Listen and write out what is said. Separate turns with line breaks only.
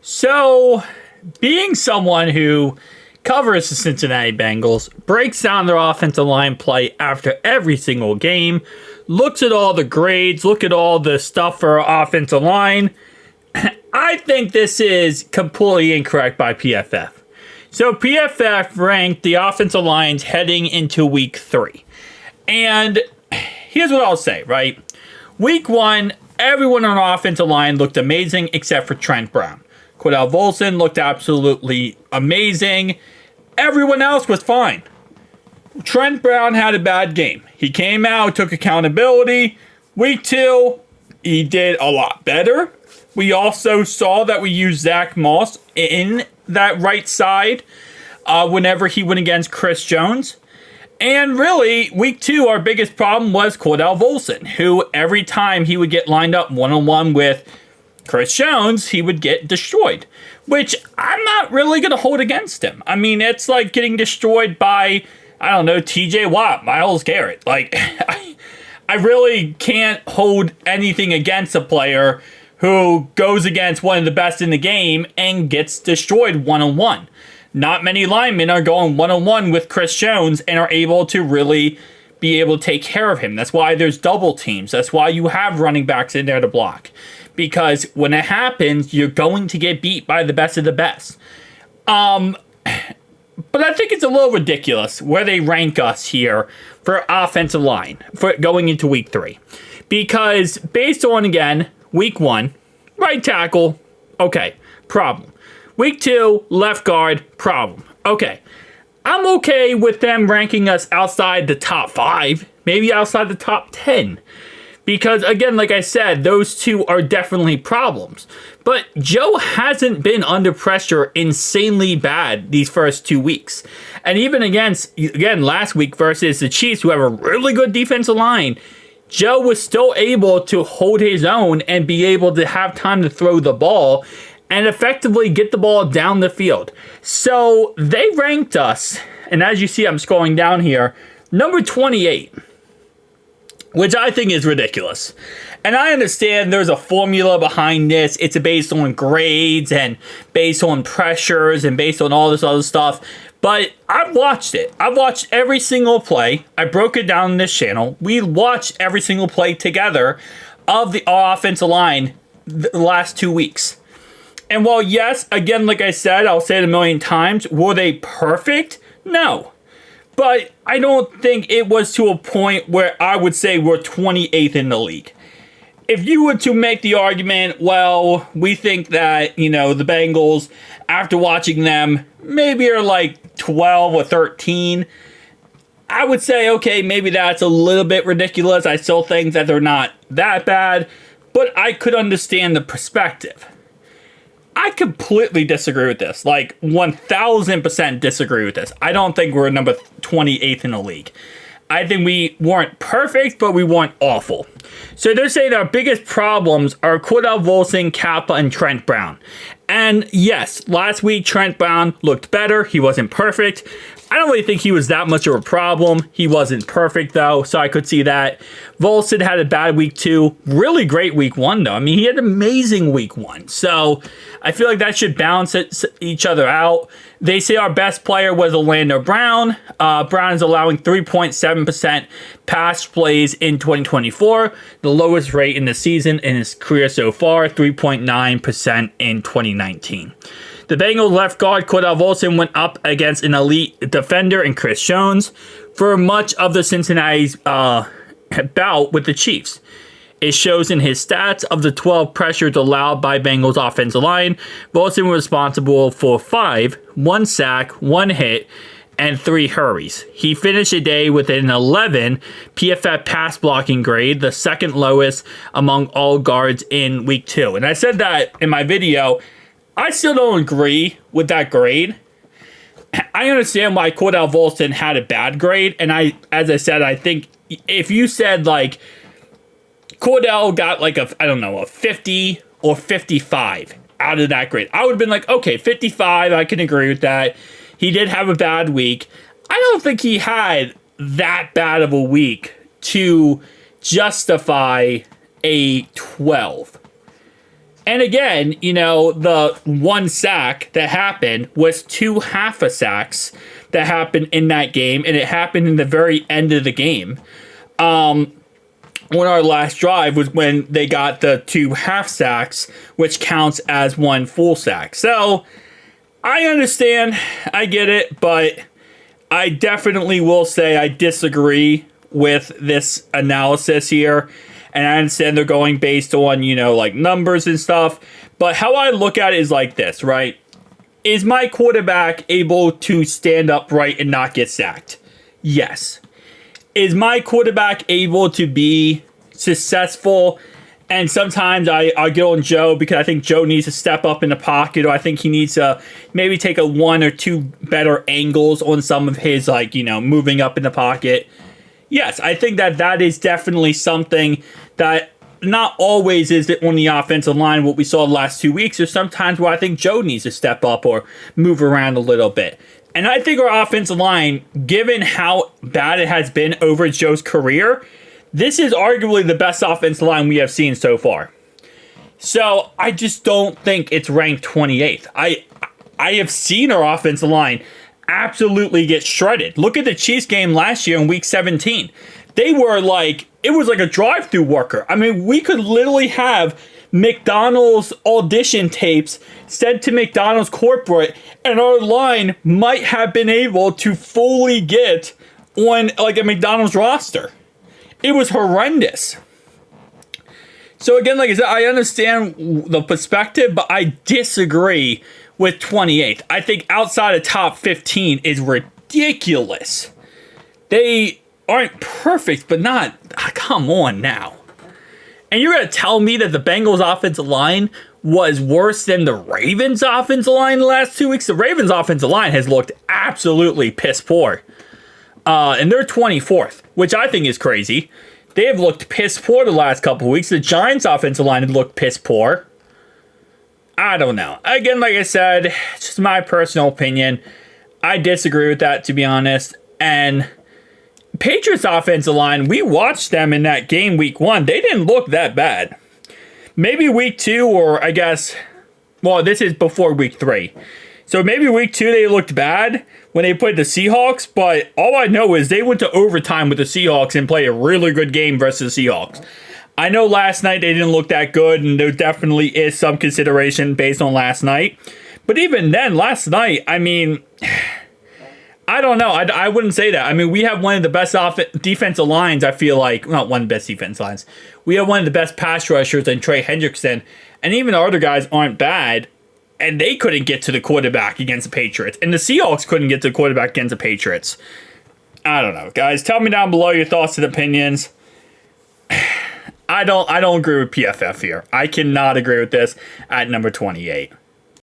So, being someone who covers the Cincinnati Bengals, breaks down their offensive line play after every single game, looks at all the grades, look at all the stuff for our offensive line, I think this is completely incorrect by PFF. So PFF ranked the offensive lines heading into week 3. And here's what I'll say, right? Week 1, everyone on our offensive line looked amazing except for Trent Brown. Cordell Volson looked absolutely amazing. Everyone else was fine. Trent Brown had a bad game. He came out, took accountability. Week 2, he did a lot better. We also saw that we used Zach Moss in that right side whenever he went against Chris Jones. And really, week 2, our biggest problem was Cordell Volson, who every time he would get lined up one-on-one with Chris Jones, he would get destroyed, which I'm not really going to hold against him. I mean, it's like getting destroyed by, I don't know, TJ Watt, Myles Garrett. Like, I really can't hold anything against a player who goes against one of the best in the game and gets destroyed one-on-one. Not many linemen are going one-on-one with Chris Jones and are able to really be able to take care of him. That's why there's double teams. That's why you have running backs in there to block. Because when it happens, you're going to get beat by the best of the best. But I think it's a little ridiculous where they rank us here for offensive line for going into week 3. Because based on, again, week 1, right tackle, okay, problem. Week 2, left guard, problem. Okay, I'm okay with them ranking us outside the top 5, maybe outside the top 10. Because, again, like I said, those two are definitely problems. But Joe hasn't been under pressure insanely bad these first 2 weeks. And even again, last week versus the Chiefs, who have a really good defensive line, Joe was still able to hold his own and be able to have time to throw the ball and effectively get the ball down the field. So they ranked us, and as you see, I'm scrolling down here, number 28. Which I think is ridiculous. And I understand there's a formula behind this. It's based on grades and based on pressures and based on all this other stuff. But I've watched it. I've watched every single play. I broke it down on this channel. We watched every single play together of the offensive line the last 2 weeks. And while yes, again, like I said, I'll say it a million times, were they perfect? No. But I don't think it was to a point where I would say we're 28th in the league. If you were to make the argument, well, we think that, the Bengals, after watching them, maybe are like 12 or 13, I would say, okay, maybe that's a little bit ridiculous. I still think that they're not that bad, but I could understand the perspective. I completely disagree with this. Like, 1,000% disagree with this. I don't think we're number 28th in the league. I think we weren't perfect, but we weren't awful. So they're saying our biggest problems are Cordell Volson, Kappa, and Trent Brown. And yes, last week Trent Brown looked better. He wasn't perfect. I don't really think he was that much of a problem. He wasn't perfect, though, so I could see that. Volson had a bad week 2. Really great week 1, though. I mean, he had an amazing week 1. So I feel like that should balance each other out. They say our best player was Orlando Brown. Brown is allowing 3.7% pass plays in 2024, the lowest rate in the season in his career so far, 3.9% in 2019. The Bengals left guard Cordell Volson went up against an elite defender in Chris Jones for much of the Cincinnati's bout with the Chiefs. It shows in his stats of the 12 pressures allowed by Bengals offensive line. Volson was responsible for 5, 1 sack, 1 hit, and 3 hurries. He finished the day with an 11 PFF pass blocking grade, the second lowest among all guards in week 2. And I said that in my video. I still don't agree with that grade. I understand why Cordell Volson had a bad grade, and as I said, I think if you said like Cordell got like a 50 or 55 out of that grade, I would have been like, okay, 55, I can agree with that. He did have a bad week. I don't think he had that bad of a week to justify a 12. And again, you know, the one sack that happened was 2 half sacks that happened in that game, and it happened in the very end of the game. When our last drive was when they got the 2 half sacks, which counts as 1 full sack. So I understand, I get it, but I definitely will say I disagree with this analysis here. And I understand they're going based on, you know, like numbers and stuff. But how I look at it is like this, right? Is my quarterback able to stand upright and not get sacked? Yes. Is my quarterback able to be successful? And sometimes I get on Joe because I think Joe needs to step up in the pocket, or I think he needs to maybe take a 1 or 2 better angles on some of his, like, you know, moving up in the pocket. Yes, I think that is definitely something that not always is it on the offensive line what we saw the last 2 weeks. There's sometimes where I think Joe needs to step up or move around a little bit. And I think our offensive line, given how bad it has been over Joe's career, this is arguably the best offensive line we have seen so far. So I just don't think it's ranked 28th. I have seen our offensive line absolutely get shredded. Look at the Chiefs game last year in week 17. They were like, it was like a drive-through worker. I mean, we could literally have McDonald's audition tapes sent to McDonald's corporate, and our line might have been able to fully get on like a McDonald's roster. It was horrendous. So again, like I said, I understand the perspective, but I disagree with 28th. I think outside of top 15 is ridiculous. They aren't perfect, but not, come on now. And you're going to tell me that the Bengals offensive line was worse than the Ravens offensive line the last 2 weeks? The Ravens offensive line has looked absolutely piss poor. And they're 24th, which I think is crazy. They have looked piss poor the last couple of weeks. The Giants offensive line had looked piss poor. I don't know. Again, like I said, it's just my personal opinion. I disagree with that, to be honest. And Patriots offensive line, we watched them in that game week 1. They didn't look that bad. Maybe week 2, or I guess, well, this is before week 3. So maybe week 2 they looked bad when they played the Seahawks, but all I know is they went to overtime with the Seahawks and played a really good game versus the Seahawks. I know last night they didn't look that good, and there definitely is some consideration based on last night. But even then, last night, I mean, I don't know. I wouldn't say that. I mean, we have one of the best defensive lines, I feel like. Not one of the best defense lines. We have one of the best pass rushers in Trey Hendrickson, and even our other guys aren't bad, and they couldn't get to the quarterback against the Patriots. And the Seahawks couldn't get to the quarterback against the Patriots. I don't know. Guys, tell me down below your thoughts and opinions. I don't agree with PFF here. I cannot agree with this at number 28.